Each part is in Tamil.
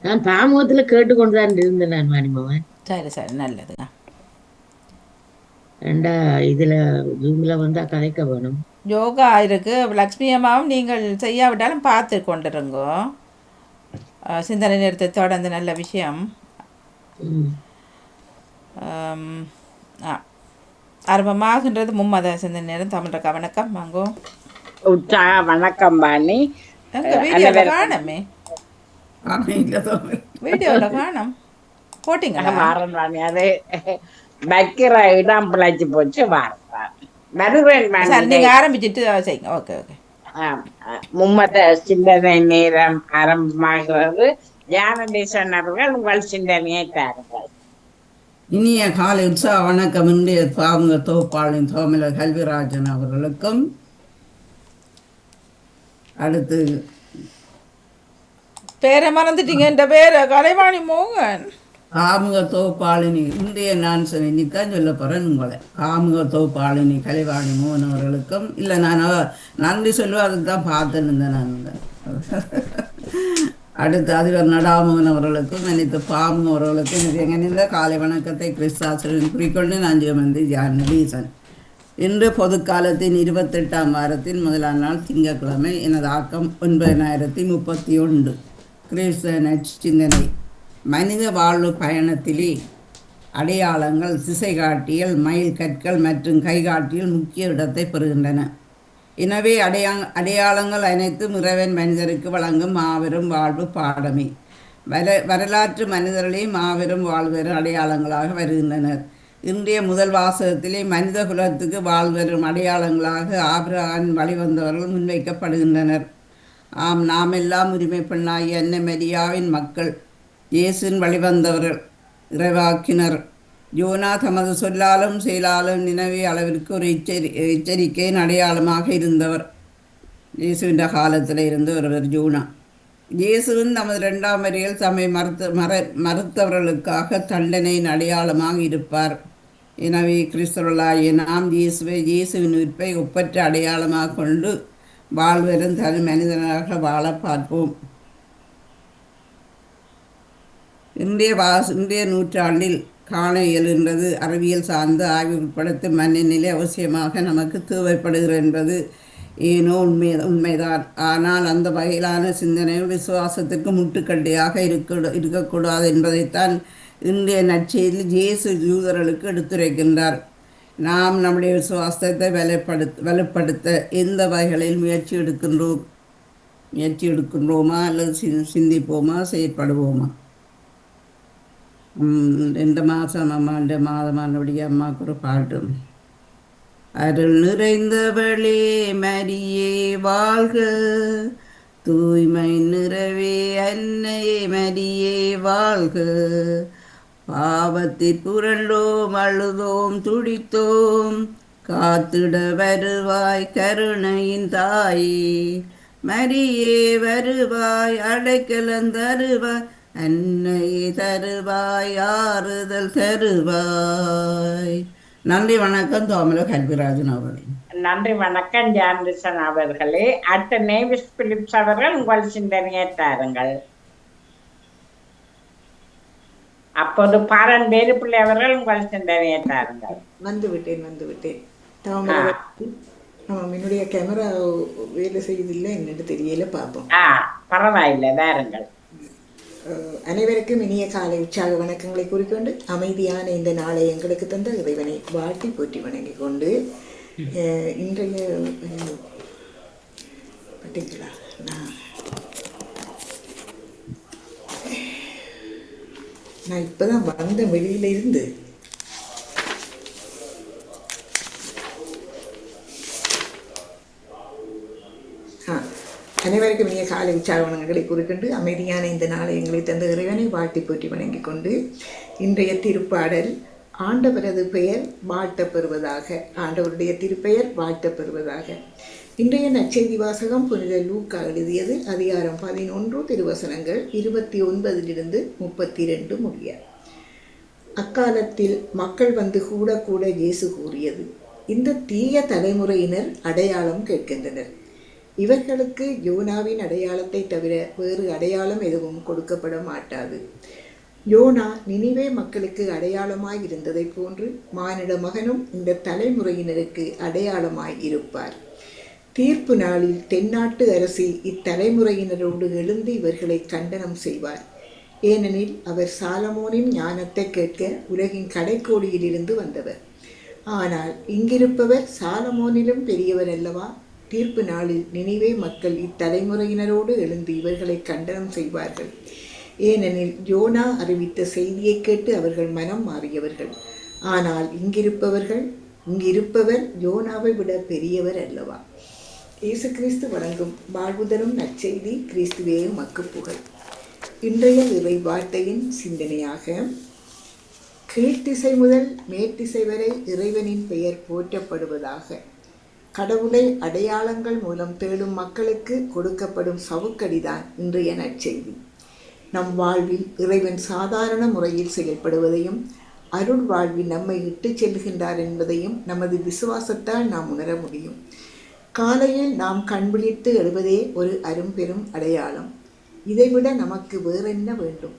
நான் பாமுகத்துல கேட்டுக்கொண்டுதான் இருந்தேன் நான் மணிமவன். சரி சரி நல்லது. ஏண்டா இதுல ஜூம்ல வந்தா கதைக்க வேணும். யோகா இருக்கு. லக்ஷ்மி அம்மாவும் நீங்கள் செய்யாவிட்டாலும் பார்த்து கொண்டிருங்கோ. சிந்தனை நேரத்தை தொடர்ந்து நல்ல விஷயம். ம். ஆம், ஆ ஆரம்பமாகின்றது மும்மத சிந்தனை நேரம். தமிழக வணக்கம் வாங்கோ. உற்சாக வணக்கம் பாணி. எங்கள் வீடியோவில் அனைவருக்கும் காணமே, ஆமையிலதோ வீடியோவில் காணோம் போட்டிங்களா? வாரம் பாணி. அது வைக்கிற இடம் பிழைச்சு போச்சு. வாரம் வருவேன் பாணி. சரி நீங்கள் ஆரம்பிச்சிட்டு செய்யுங்க. Okay okay. மும்மத சிந்தனை நேரம் ஆரம்பமாகிறது. ஞானதேசன் அவர்கள் உங்கள் சிந்தனையை தாருங்கள். இனிய காலை உற்சாக வணக்கம். இன்றைய பாவங்க தொகுப்பாளின் தோமில கல்விராஜன் அவர்களுக்கும், அடுத்து பேரை மறந்துட்டீங்க. என்ற பேரை கலைவாணி மோகன். காமுக தொகுப்பாளினி இன்றைய நான் இன்னித்தான் சொல்ல போகிறேன் உங்களை. காமுக தொகுப்பாளினி கலைவாணி மோகன் அவர்களுக்கும், இல்லை நான் நன்றி சொல்லுவேன், அதுக்கு தான் பார்த்துன்னு இருந்தேன் நான். அடுத்து அதிபர் நடாமோகன் அவர்களுக்கும், அனைத்து பாமுக அவர்களுக்கும் இது எங்கனிருந்த காலை வணக்கத்தை கிறிஸ்தாசரின் குறிக்கொண்டு நான் ஜெயமந்தி ஜானதீசன். இன்று பொதுக்காலத்தின் 28ஆம் வாரத்தின் முதலாம் நாள் திங்கட்கிழமை. எனது ஆக்கம் 9031. கிறிஸ்தவ நற்சிந்தனை. மனித வாழ்வு பயணத்திலே அடையாளங்கள், திசை காட்டியல், மைல் கற்கள் மற்றும் கைகாட்டியல் முக்கிய இடத்தை பெறுகின்றன. எனவே அடையாளங்கள் அனைத்தும் இறைவன் மனிதருக்கு வழங்கும் மாபெரும் வாழ்வு பாடமே. வரலாற்று மனிதர்களே மாபெரும் வாழ்வெறும் அடையாளங்களாக வருகின்றனர். இன்றைய முதல் வாசகத்திலே மனித குலத்துக்கு வாழ்வெறும் அடையாளங்களாக ஆபிரகாமின் வழிவந்தவர்கள் முன்வைக்கப்படுகின்றனர். ஆம், நாம் எல்லாம் உரிமை பெண்ணாகிய அன்னை மரியாவின் மக்கள், இயேசுவின் வழிவந்தவர்கள், இறைவாக்கினர். யோனா தமது சொல்லாலும் செயலாலும் நினைவே அளவிற்கு ஒரு எச்சரிக்கையின் அடையாளமாக இருந்தவர். இயேசுவின் காலத்தில் இருந்த ஒருவர் யோனா. இயேசுவின் தமது 2ஆம் வரியில் தம்மை மறுத்தவர்களுக்காக தண்டனையின் அடையாளமாக இருப்பார். எனவே கிறிஸ்தவர்களாகிய நாம் இயேசுவின் உயிர்ப்பை ஒப்பற்ற அடையாளமாக கொண்டு வாழ்வரும் தனி மனிதனாக வாழ பார்ப்போம். இன்றைய நூற்றாண்டில் காண இயலுகின்றது. அறிவியல் சார்ந்த ஆய்வு உட்படுத்தும் மனநிலை அவசியமாக நமக்கு தேவைப்படுகிறது என்பது ஏனோ உண்மைதான். ஆனால் அந்த வகையிலான சிந்தனைகள் விசுவாசத்திற்கு முட்டுக்கட்டையாக இருக்கக்கூடாது என்பதைத்தான் இன்றைய நற்செய்தியில் இயேசு யூதர்களுக்கு எடுத்துரைக்கின்றார். நாம் நம்முடைய விசுவாசத்தை வலுப்படுத்த எந்த வகைகளில் முயற்சி எடுக்கின்றோமா அல்லது சிந்திப்போமா, செயற்படுவோமா? 2 மாதம் அம்மாண்ட மாதமானபடியே அம்மாவுக்கு ஒரு பாட்டு. அருள் நிறைந்தவளே மரியே வாழ்க, தூய்மை நிறைவே அன்னையே மரியே வாழ்க. பாவத்தில் புரண்டோம், அழுதோம், துடித்தோம், காத்திட வருவாய் கருணையின் தாயே. மரியே வருவாய், அடைக்கலம் தருவாய், அன்னையே தருவாய், ஆறுதல் தருவாய். நன்றி வணக்கம். தோமல கல்விராஜன் அவர்களே. நன்றி வணக்கம் ஜான்டிசன் அவர்களே. அடுத்த நேவிஸ் பிலிப்ஸ் அவர்கள் உங்கள் சிந்தனையை தாருங்கள். அப்போது பாரன் வேறுபிள்ளை அவர்கள் உங்கள் சிந்தனையை தாருங்கள். வந்துவிட்டேன். என்னுடைய கேமரா வேலை செய்யதில்லை, என்னென்று தெரியல, பார்ப்போம். பரவாயில்லை, தாருங்கள். அனைவருக்கும் இனிய காலை உற்சாக வணக்கங்களை கூறிக்கொண்டு, அமைதியான இந்த நாளை எங்களுக்கு தந்த இறைவனை வாழ்த்தி போற்றி வணங்கி கொண்டு, இன்றைய பார்த்தீங்களா, நான் இப்பதான் வந்த வெளியில இருந்து அனைவருக்கும் இனிய காலை உற்சாகங்களை குறிக்கொண்டு, அமைதியான இந்த நாளை எங்களை தந்த இறைவனை வாழ்த்தி போற்றி வணங்கி கொண்டு, இன்றைய திருப்பாடல் ஆண்டவரது பெயர் வாழ்த்தப்பெறுவதாக. ஆண்டவருடைய திருப்பெயர் வாழ்த்தப்பெறுவதாக. இன்றைய நற்செய்தி வாசகம் புனித லூக்கா எழுதியது அதிகாரம் 11 திருவசனங்கள் 29 32 முடிய. அக்காலத்தில் மக்கள் வந்து கூட கூட இயேசு கூறியது, இந்த தீய தலைமுறையினர் அடையாளம் கேட்கின்றனர். இவர்களுக்கு யோனாவின் அடையாளத்தை தவிர வேறு அடையாளம் எதுவும் கொடுக்கப்பட மாட்டாது. யோனா நினிவே மக்களுக்கு அடையாளமாய் இருந்ததை போன்று மானிட மகனும் இந்த தலைமுறையினருக்கு அடையாளமாய் இருப்பார். தீர்ப்பு நாளில் தென்னாட்டு அரசி இத்தலைமுறையினரோடு எழுந்து இவர்களை கண்டனம் செய்வார். ஏனெனில் அவர் சாலமோனின் ஞானத்தை கேட்க உலகின் கடைக்கோடியிலிருந்து வந்தவர். ஆனால் இங்கிருப்பவர் சாலமோனிலும் பெரியவர் அல்லவா? தீர்ப்பு நாளில் நினிவே மக்கள் இத்தலைமுறையினரோடு எழுந்து இவர்களை கண்டனம் செய்வார்கள். ஏனெனில் யோனா அறிவித்த செய்தியை கேட்டு அவர்கள் மனம் மாறியவர்கள். ஆனால் இங்கிருப்பவர் யோனாவை விட பெரியவர் அல்லவா? இயேசு கிறிஸ்து வழங்கும் வாழ்வுதரும் நற்செய்தி. கிறிஸ்துவே உமக்கு புகழ். இன்றைய இறை வார்த்தையின் சிந்தனையாக, கீழ்த்திசை முதல் மேற்திசை வரை இறைவனின் பெயர் போற்றப்படுவதாக. கடவுளை அடையாளங்கள் மூலம் தேடும் மக்களுக்கு கொடுக்கப்படும் சவுக்கடிதான் இன்றைய நற்செய்தி. நம் வாழ்வில் இறைவன் சாதாரண முறையில் செயல்படுவதையும் அருள் வாழ்வில் நம்மை இட்டு செல்கின்றார் என்பதையும் நமது விசுவாசத்தால் நாம் உணர முடியும். காலையில் நாம் கண்விழித்து எழுவதே ஒரு அரும்பெரும் அடையாளம். இதைவிட நமக்கு வேறென்ன வேண்டும்?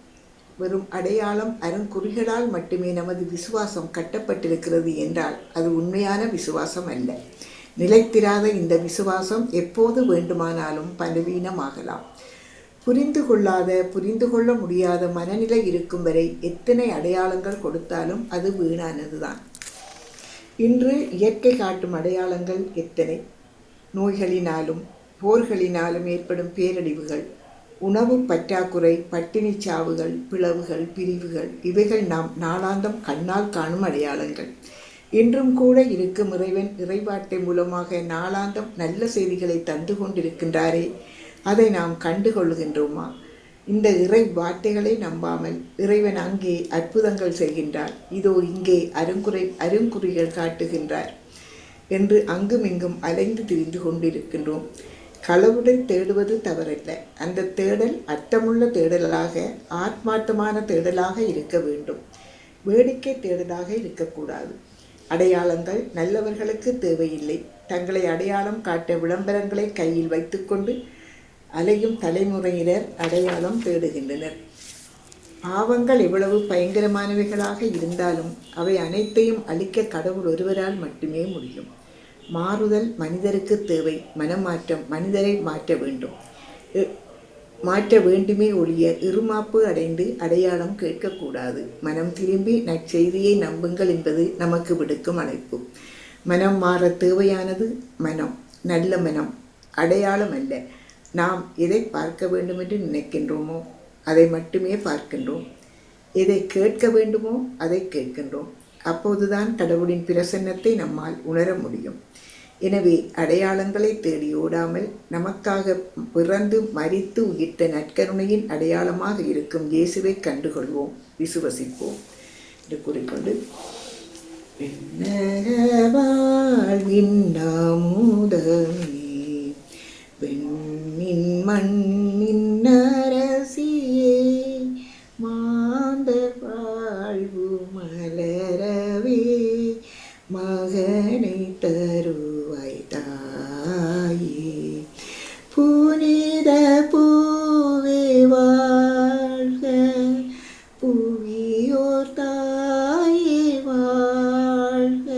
வெறும் அடையாளம் அருங்குறிகளால் மட்டுமே நமது விசுவாசம் கட்டப்பட்டிருக்கிறது என்றால் அது உண்மையான விசுவாசம் அல்ல. நிலைத்திராத இந்த விசுவாசம் எப்போது வேண்டுமானாலும் பலவீனமாகலாம். புரிந்து கொள்ள முடியாத மனநிலை இருக்கும் வரை எத்தனை அடையாளங்கள் கொடுத்தாலும் அது வீணானதுதான். இன்று இயற்கை காட்டும் அடையாளங்கள் எத்தனை! நோய்களினாலும் போர்களினாலும் ஏற்படும் பேரழிவுகள், உணவு பற்றாக்குறை, பட்டினி சாவுகள், பிளவுகள், பிரிவுகள், இவைகள் நாம் நாளாந்தம் கண்ணால் காணும் அடையாளங்கள். இன்றும் கூட இருக்கும் இறைவன் இறைவார்த்தை மூலமாக நாளாந்தம் நல்ல செய்திகளை தந்து கொண்டிருக்கின்றாரே, அதை நாம் கண்டுகொள்கின்றோமா? இந்த இறை வார்த்தைகளை நம்பாமல் இறைவன் அங்கே அற்புதங்கள் செய்கின்றார், இதோ இங்கே அருங்குறிகள் காட்டுகின்றார் என்று அங்குமிங்கும் அலைந்து திரிந்து கொண்டிருக்கின்றோம். கடவுளை தேடுவது தவறல்ல. அந்த தேடல் அர்த்தமுள்ள தேடலாக, ஆத்மார்த்தமான தேடலாக இருக்க வேண்டும். வேடிக்கை தேடலாக இருக்கக்கூடாது. அடையாளங்கள் நல்லவர்களுக்கு தேவையில்லை. தங்களை அடையாளம் காட்ட விளம்பரங்களை கையில் வைத்துக்கொண்டு அலையும் தலைமுறையினர் அடையாளம் தேடுகின்றனர். பாவங்கள் எவ்வளவு பயங்கரமானவைகளாக இருந்தாலும் அவை அனைத்தையும் அழிக்க கடவுள் ஒருவரால் மட்டுமே முடியும். மாறுதல் மனிதருக்கு தேவை. மனமாற்றம் மனிதரை மாற்ற வேண்டுமே ஒழிய இருமாப்பு அடைந்து அடையாளம் கேட்கக்கூடாது. மனம் திரும்பி நற்செய்தியை நம்புங்கள் என்பது நமக்கு விடுக்கும் அழைப்பு. மனம் மாற தேவையானது மனம், நல்ல மனம், அடையாளம் அல்ல. நாம் எதை பார்க்க வேண்டும் என்று நினைக்கின்றோமோ அதை மட்டுமே பார்க்கின்றோம். எதை கேட்க வேண்டுமோ அதை கேட்கின்றோம். அப்போதுதான் கடவுளின் பிரசன்னத்தை நம்மால் உணர முடியும். எனவே அடையாளங்களை தேடி ஓடாமல் நமக்காக பிறந்து மரித்து உயிர்த்த நற்கருணையின் அடையாளமாக இருக்கும் இயேசுவை கண்டுகொள்வோம், விசுவசிப்போம் என்று கூறிக்கொண்டு, வெண்ணின் மண்ணின் அரசியே, மாந்தர் வாழ்வு மலரவே, மகனை தருவாய் தாயே, புனித பூவே வாழ்க, புவியோர் தாயே வாழ்க,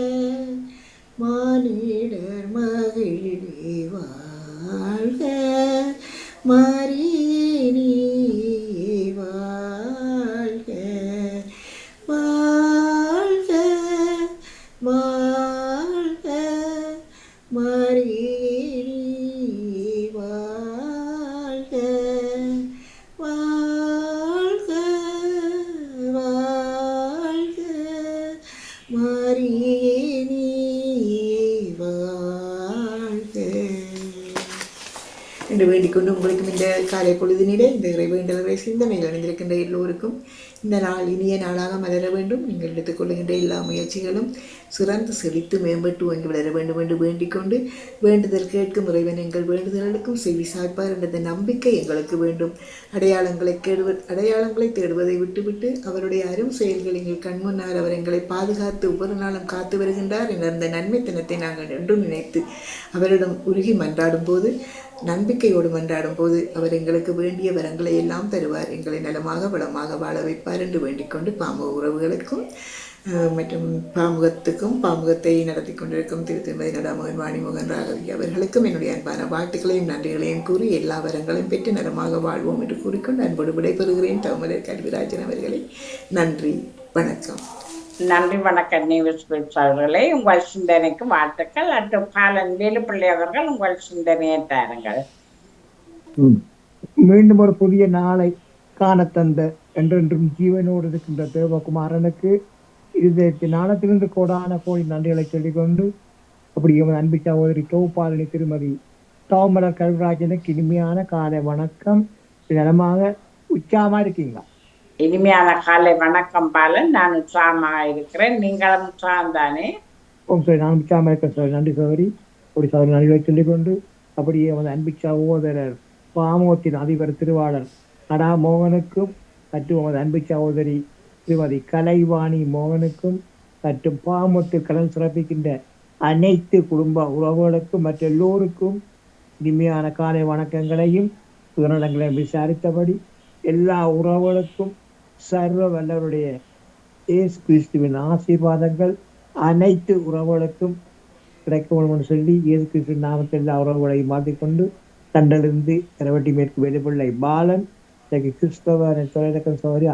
மானிடர் மகிழ்வே வாழ்க, மரியே வாழ்க, வாழ்க வாழ்க, மரியே வாழ்க, வாழ்க வாழ்க, மரியே வாழ்க என்று வேண்டிக்கொண்டு, உங்களுக்கும் இந்த காலை பொழுதினிலே இந்த இறை வேண்டலை சிந்தனையில் அணிந்திருக்கின்ற எல்லோருக்கும் இந்த நாள் இனிய நாளாக மலர வேண்டும். நீங்கள் எடுத்துக்கொள்கின்ற எல்லா முயற்சிகளும் சிறந்து செழித்து மேம்பட்டு ஓங்கி வளர வேண்டும் என்று வேண்டிக்கொண்டு, வேண்டுதல் கேட்கும் இறைவன் எங்கள் வேண்டுதலுக்கும் செவி சாய்ப்பார் என்ற நம்பிக்கை எங்களுக்கு வேண்டும். அடையாளங்களை தேடுவதை விட்டுவிட்டு அவருடைய அரும் செயல்கள் எங்கள் கண்முன்னால் அவர் எங்களை பாதுகாத்து ஒவ்வொரு நாளும் காத்து வருகின்றார் என்ற அந்த நன்மைத்தனத்தை நாங்கள் என்றும் நினைத்து அவரிடம் உருகி மன்றாடும் போது நம்பிக்கையோடு மன்றாடும் போது அவர் எங்களுக்கு வேண்டிய வரங்களை எல்லாம் தருவார், எங்களை நலமாக வளமாக வாழ வைப்பார் என்று வேண்டிக் கொண்டு பாமக உறவுகளுக்கும் மற்றும் பாமுகத்துக்கும் பாமுகத்தை நடத்தி கொண்டிருக்கும் திருமதி நடாமகன் வாணிமோகன் ராகவி அவர்களுக்கும் என்னுடைய அன்பான வாழ்த்துக்களையும் நன்றிகளையும் கூறி எல்லா வரங்களையும் பெற்று நலமாக வாழ்வோம் என்று கூறிக்கொண்டு அன்போடு விடைபெறுகிறேன். தவமலர் கல்விராஜன் அவர்களை நன்றி, வணக்கம். நன்றி, வணக்கம். நியூஸ் பிலிப்ஸ் அவர்களே, உங்கள் சிந்தனைக்கு வாழ்த்துக்கள். அட்டு பாலன் வேலுப்பிள்ளை அவர்கள் உங்கள் சிந்தனையை தாருங்கள். மீண்டும் ஒரு புதிய நாளை காண தந்த என்றென்றும் ஜீவனோடு இருக்கின்ற தேவகுமாரனுக்கு இருதயத்தின் ஆழத்திலிருந்து கோடான கோடி நன்றிகளை சொல்லிக்கொண்டு அப்படி அன்பு சகோதரி தொகுப்பாளினி திருமதி தவமலர் கல்விராஜனுக்கு இனிமையான காலை வணக்கம். நலமாக உற்சாகமா இருக்கீங்களா? இனிமையான காலை வணக்கம் பாலன். நான் உற்சாகமாக இருக்கிறேன். நீங்களும் உற்சாகம் தானே? சரி, நான் உற்சாகமா இருக்கேன் சார். நன்றி சகோதரி. ஒரு சகோதரி நன்றிகளை சொல்லிக்கொண்டு அப்படியே அன்பு சகோதரர் பாமோத்தின் அதிபர் திருவாளர் நடா மோகனுக்கும் மற்றும் அன்பு சகோதரி திருமதி கலைவாணி மோகனுக்கும் மற்றும் பாமோத்து கலன் சிறப்பிக்கின்ற அனைத்து குடும்ப உறவுகளுக்கும் மற்ற எல்லோருக்கும் இனிமையான காலை வணக்கங்களையும் சுதந்திரங்களையும் விசாரித்தபடி எல்லா உறவுகளுக்கும் சர்வ வல்லவருடைய இயேசு கிறிஸ்துவின் ஆசீர்வாதங்கள் அனைத்து உறவுகளுக்கும் கிடைக்கும் சொல்லி இயேசு கிறிஸ்துவின் நாமத்தில் எல்லா உறவுகளையும் மாற்றிக்கொண்டு தண்டிலிருந்து கரவட்டி மேற்கு வெளிப்பிள்ளை பாலன் கிறிஸ்தவ தொலைதக்கம் சோதரி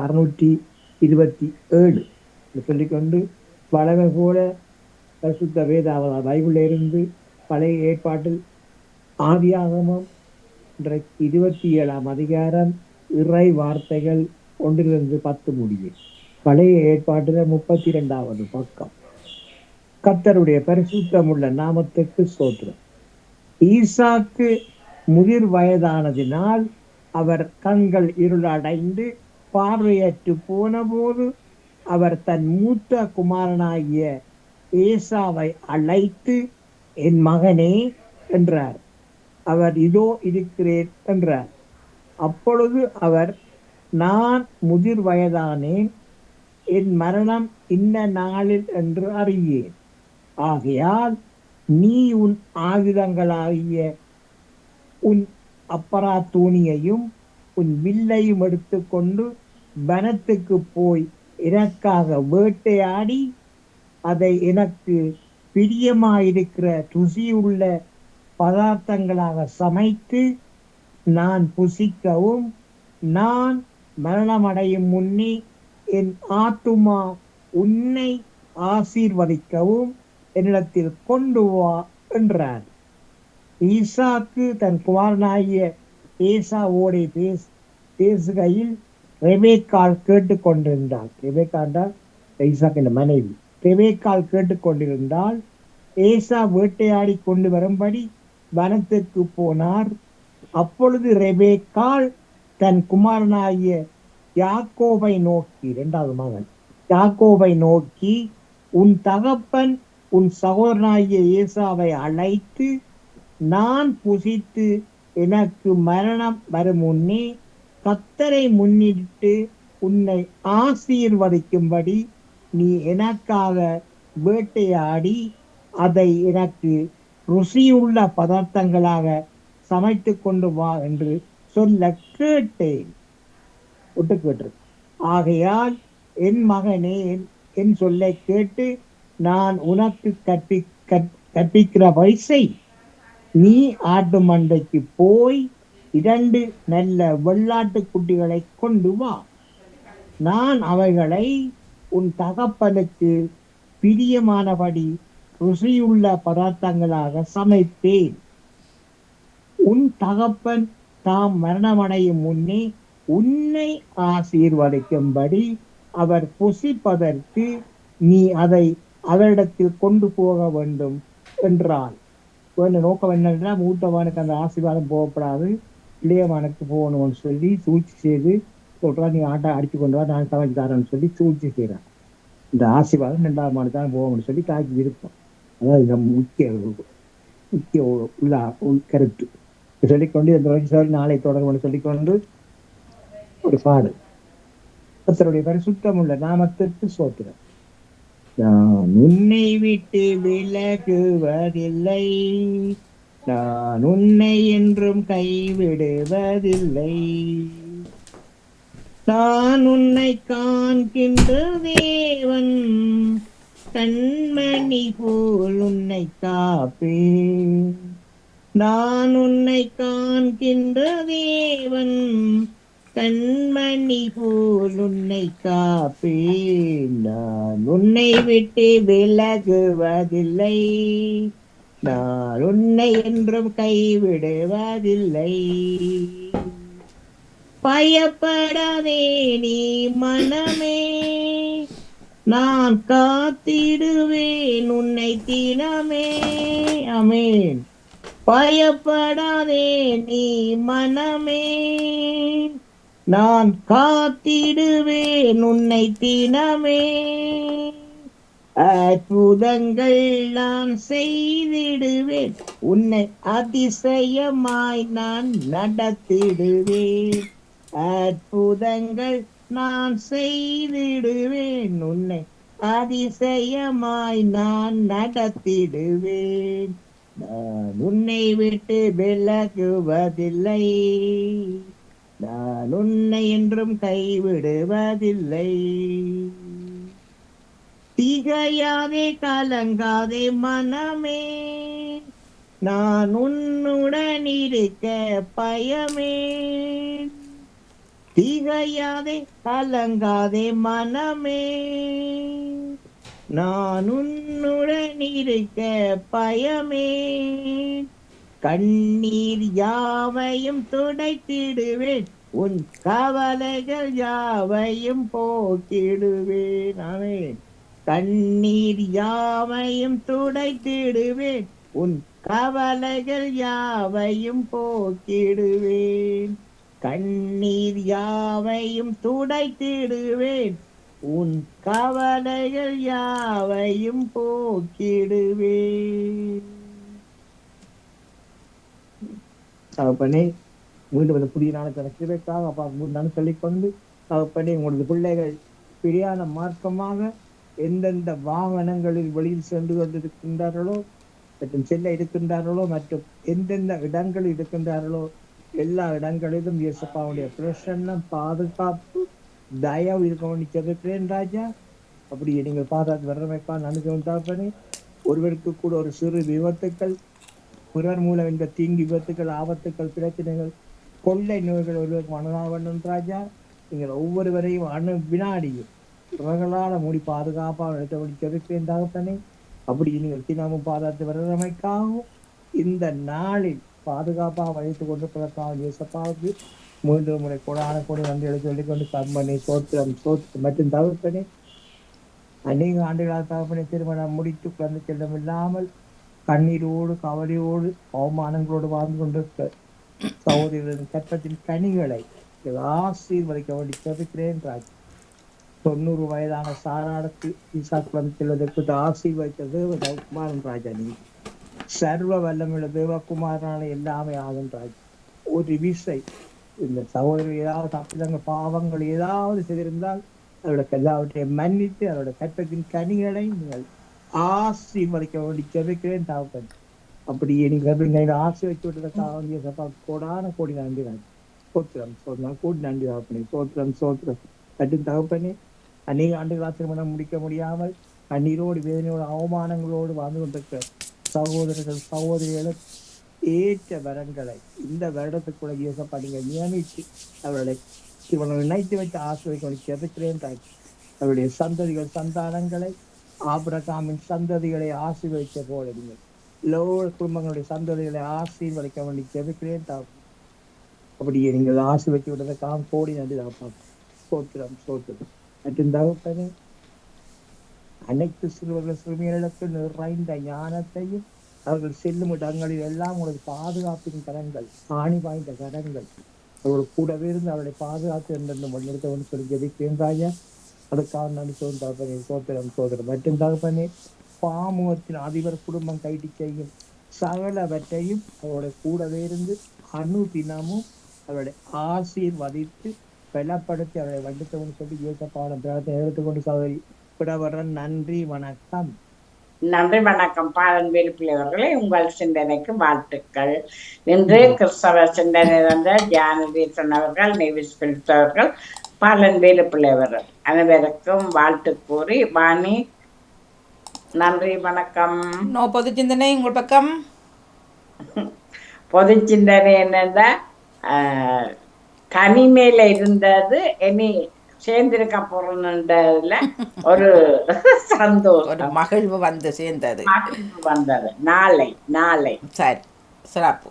627 சொல்லிக்கொண்டு வளமை போல பரிசுத்த வேதாவதா பைபிளில் இருந்து பழைய ஏற்பாட்டில் ஆதியாகமம் 27ஆம் அதிகாரம் இறை வார்த்தைகள் 1-10 முடியும். பழைய ஏற்பாட்டில் 32வது பக்கம். கர்த்தருடைய பரிசுத்தமுள்ள நாமத்துக்கு ஸ்தோத்திரம். ஈசாக்கு முதிர் வயதானதினால் அவர் கண்கள் இருளடைந்து பார்வையற்று போன போது அவர் தன் மூத்த குமாரனாகிய ஏசாவை அழைத்து, என் மகனே என்றார். அவர் இதோ இருக்கிறேன் என்றார். அப்பொழுது அவர், நான் முதிர் வயதானேன், என் மரணம் இன்ன நாளில் என்று அறியேன். ஆகையால் நீ உன் ஆயுதங்களாகிய உன் அப்பரா தூணியையும் உன் வில்லையும் எடுத்துக்கொண்டு வனத்துக்கு போய் எனக்காக வேட்டையாடி அதை எனக்கு பிரியமாயிருக்கிற ருசியுள்ள பதார்த்தங்களாக சமைத்து நான் புசிக்கவும், நான் மரணமடையும் முன்னே என் ஆத்துமா உன்னை ஆசீர்வதிக்கவும் என்னிடத்தில் கொண்டு வா என்றார். ஈசாக்கு தன் குமாரனாகிய ஏசாவோடு பேசுகையில் ரெபேக்காள் கேட்டுக்கொண்டிருந்தாள். ரெபேக்காண்டால் ஈசாக்கின் மனைவி. ரெபேக்காள் கேட்டுக்கொண்டிருந்தால் ஏசா வேட்டையாடி கொண்டு வரும்படி வனத்துக்கு போனார். அப்பொழுது ரெபேக்காள் தன் குமாரனாகிய யாக்கோபை நோக்கி, 2வது மகன் யாக்கோபை நோக்கி, உன் தகப்பன் உன் சகோதரனாகிய ஏசாவை அழைத்து, நான் புசித்து எனக்கு மரணம் வரும் முன்னே கர்த்தரை முன்னிட்டு உன்னை ஆசீர்வதிக்கும்படி நீ எனக்காக வேட்டையாடி அதை எனக்கு ருசியுள்ள பதார்த்தங்களாக சமைத்து கொண்டு வா என்று சொல்ல கேட்டேன். விட்டு கேட்டு, ஆகையால் என் மகனே என் சொல்லை கேட்டு நான் உனக்கு கற்பிக்கிற வயசை, நீ ஆட்டு மண்டைக்கு போய் 2 நல்ல வெள்ளாட்டு குட்டிகளை கொண்டு வா. நான் அவைகளை உன் தகப்பனுக்கு பிரியமானபடி ருசியுள்ள பதார்த்தங்களாக சமைப்பேன். உன் தகப்பன் தாம் மரணமடையும் முன்னே உன்னை ஆசீர்வதிக்கும்படி அவர் புசிப்பதற்கு நீ அதை அவரிடத்தில் கொண்டு போக வேண்டும் என்றாள். நோக்கம் என்னன்னா, மூத்தவனுக்கு அந்த ஆசீர்வாதம் போகப்படாது, இளையவனுக்கு போகணும்னு சொல்லி சூழ்ச்சி செய்து சொல்றா, நீ ஆட்டை அடிச்சு கொண்டு வா, நான் சமைச்சு தரேன்னு சொல்லி சூழ்ச்சி செய்யறான். இந்த ஆசீர்வாதம் 2வது மனு தான் போகணும்னு சொல்லி தாக்கி விருப்பம். அதாவது முக்கிய கருத்து சொல்லிக்கொண்டு இந்த வயசு நாளை தொடர்பு சொல்லிக்கொண்டு ஒரு பாடு. கர்த்தருடைய பரிசுத்தம் உள்ள நாமத்திற்கு ஸ்தோத்திரம். நான் உன்னை விட்டு விலகுவதில்லை, நான் உன்னை என்றும் கைவிடுவதில்லை. நான் உன்னை காண்கின்ற தேவன், கண்மணி போல் உன்னை காப்பேன். நான் உன்னை காண்கின்ற தேவன், கண்மணி போல் உன்னை காப்பேன். நான் உன்னை விட்டு விலகுவதில்லை. நான் உன்னை என்றும் கைவிடுவதில்லை. பயப்படாதே நீ மனமே, நான் காத்திடுவேன் உன்னை தினமே. ஆமென். பயப்படாதே நீ மனமே, நான் காத்திடுவேன் உன்னை தினமே. அற்புதங்கள் நான் செய்திடுவேன், உன்னை அதிசயமாய் நான் நடத்திடுவேன். அற்புதங்கள் நான் செய்திடுவேன், உன்னை அதிசயமாய் நான் நடத்திடுவேன். நான் உன்னை விட்டு விலகுவதில்லை. நான் உன்னை என்றும் கைவிடுவதில்லை. திகையாதே கலங்காதே மனமே, நான் உன்னுடன் இருக்க பயமே. திகையாதே கலங்காதே மனமே, நான் உன்னுடன் இருக்க பயமே. கண்ணீர் யாவையும் துடைத்திடுவேன், உன் கவலைகள் யாவையும் போக்கிடுவேன். ஆமென். கண்ணீர் யாவையும் துடைத்திடுவேன், உன் கவலைகள் யாவையும் போக்கிடுவேன். கண்ணீர் யாவையும் துடைத்திடுவேன், உன் கவலைகள் யாவையும் போக்கிடுவேன். தகப்பனே, மீண்டும் அந்த புதிய நாளுக்கு கிருபைக்காக அப்பா நான் சொல்லிக்கொண்டு, தகப்பனே, உங்களது பிள்ளைகள் பிரியான மார்க்கமாக எந்தெந்த வாகனங்களில் வெளியில் சென்று கொண்டிருக்கின்றார்களோ மற்றும் செல்ல இருக்கின்றார்களோ மற்றும் எந்தெந்த இடங்களில் இருக்கின்றார்களோ எல்லா இடங்களிலும் இயேசுப்பாவுடைய பிரசன்னம், பாதுகாப்பு, தயவு இருக்க செபிக்கிறேன் ராஜா. அப்படியே நீங்கள் பாதுகாத்து வர்றமைப்பா நன்கு தகப்பனே. ஒருவருக்கு கூட ஒரு சிறு விபத்துக்கள், பிறர் மூலம் இந்த தீங்கு விபத்துக்கள், ஆபத்துக்கள், பிரச்சனைகள், கொள்ளை நோய்கள் ஒருவருக்கு மனதாவணும் ராஜா. நீங்கள் ஒவ்வொருவரையும் அணு வினாடியும் இவர்களால் மூடி பாதுகாப்பாக நடத்தபடி செபிக்கிறேன் தகப்பனே. அப்படி நீங்கள் தினமும் பாதுகாத்து வர்றமைக்காகவும் இந்த நாளில் பாதுகாப்பாக வைத்துக் கொண்டிருப்பதற்காக இயேசுப்பாவுக்கு மூன்று முறை கொடான கொடி நன்றிகளை சொல்லிக்கொண்டு கம்பெனி சோத்திரம் மற்றும் தகப்பனே, அநேக ஆண்டுகளாக தகப்பனை திருமணம் முடித்து குழந்தை செல்லம் இல்லாமல் கண்ணீரோடு கவலையோடு அவமானங்களோடு வாழ்ந்து கொண்டிருக்க சகோதரிகளின் கற்பத்தின் கனிகளை ஆசீர்வதிக்க வேண்டி செபிக்கிறேன் ராஜா. 90 வயதான சாராடத்து ஈசா குழந்தை செல்வதற்கு ஆசீர்வதித்தது குமாரன் ராஜா. நீ சர்வ வல்லமுள்ள தேவகுமாரனான எல்லாமே ஆகும் ராஜா. ஒரு விசை இந்த சகோதரர் ஏதாவது தப்பிதங்க பாவங்கள் ஏதாவது செய்திருந்தால் அதோட எல்லாவற்றையும் மன்னித்து அதோட கற்பத்தின் கனிகளை நீங்கள் ஆசீர்வதிக்க வேண்டி செபிக்கிறேன் தகப்பன். அப்படியே நீங்கள் ஆசீர்வதித்து விட்டதற்காக சப்பா கோடான கோடி நன்றி ராஜா. சோத்திரம் கோடி நன்றி தகப்பனே. சோத்திரம் மற்றும் தகப்பனே, அநேக ஆண்டுகளாக திருமணம் முடிக்க முடியாமல் கண்ணீரோடு வேதனையோடு அவமானங்களோடு வாழ்ந்து கொண்டிருக்கிற சகோதரர்கள் சகோதரிகளும் ஏற்ற வரங்களை இந்த வருடத்துக்குள்ள இயேசப்பா நீங்கள் நியமித்து அவர்களை இவர்கள் இணைத்து வைத்து ஆசிரியர்களை செதுக்கிறேன் தாய். அவருடைய சந்ததிகள் சந்தானங்களை ஆபிரகாமின் சந்ததிகளை ஆசீர்வதிக்க போல நீங்கள் எல்லோரு குடும்பங்களுடைய சந்ததிகளை ஆசீர்வதிக்க வேண்டி செதுக்கிறேன் தாய். அப்படியே நீங்கள் ஆசீர்வதித்து விட்டதற்காக கோடி நன்றி தாப்பா. சோத்திரம் மற்றும் தகப்பனே, அனைத்து சிறுவர்கள் சிறுமியர்களுக்கு நிறைந்த ஞானத்தையும் அவர்கள் செல்லும் இடங்களில் எல்லாம் உங்களது பாதுகாப்பின் கரங்கள், ஆணி வாய்ந்த கரங்கள் அவர்கள் கூடவே இருந்து அவர்களை பாதுகாத்து என்றென்று முன்னெடுத்தவன் சொல்லி ஜெபிக்கிறேன் ராஜா. அதுக்காக நன்றி தகப்பனே. சோத்திரம் மற்றும் தகப்பனே, பாமுகத்தின் அதிபர் குடும்பம் கைது செய்யும் சகலவற்றையும் அவருடைய கூடவே இருந்து அனுதினமும் அவருடைய ஆசீர்வதித்து பலப்படுத்தி அவரை வண்டித்தவன் சொல்லி இயேசப்பாடம் பிரார்த்தனை எடுத்துக்கொண்டு சகோதரி விடவர நன்றி வணக்கம். நன்றி வணக்கம் பாலன்வேலு பிள்ளைவர்களே, உங்கள் சிந்தனைக்கு வாழ்த்துக்கள். இன்று கிறிஸ்தவ சிந்தனை தந்த தியானதீசன் அவர்கள், நேவிஸ் பிலிப்ஸ் அவர்கள், பாலன்வேலு பிள்ளைவர்கள் அனைவருக்கும் வாழ்த்து கூறி வாணி நன்றி வணக்கம். நோ பொது சிந்தனை உங்கள் பக்கம்? பொது சிந்தனை என்னன்னா, தனிமையில இருந்தது இனி சேர்ந்திருக்க போறதுல ஒரு ஒரு சந்தோஷம், மகிழ்வு வந்து சேர்ந்தது. மகிழ்வு வந்தது. நாளை நாளை சரி, சிறப்பு.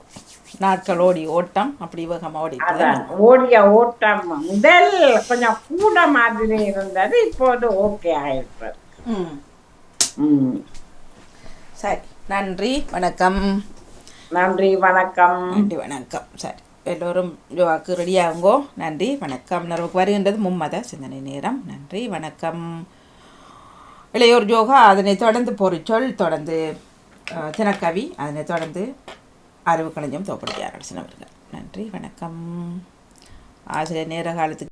நாட்கள் ஓடி ஓட்டம் அப்படி வேகமாக ஓடிட்டு. அதான் ஓடிய ஓட்டம் முதல் கொஞ்சம் கூட மாதிரி இருந்தது, இப்போது ஓகே ஆயிருக்கிறது. ம் ம். சரி, நன்றி வணக்கம். நன்றி வணக்கம். நன்றி வணக்கம். சரி, எல்லோரும் யோகாக்கு ரெடி ஆகுங்கோ. நன்றி வணக்கம். நமக்கு வருகின்றது மும்மத சிந்தனை நேரம். நன்றி வணக்கம். இளையோர் யோகா, அதனைத் தொடர்ந்து பொறிச்சொல், தொடர்ந்து தினக்கவி, அதனைத் தொடர்ந்து அறிவு களஞ்சியம் தோப்படுத்தியார் அரசன் அவர்கள். நன்றி வணக்கம். ஆசிரியர் நேர காலத்துக்கு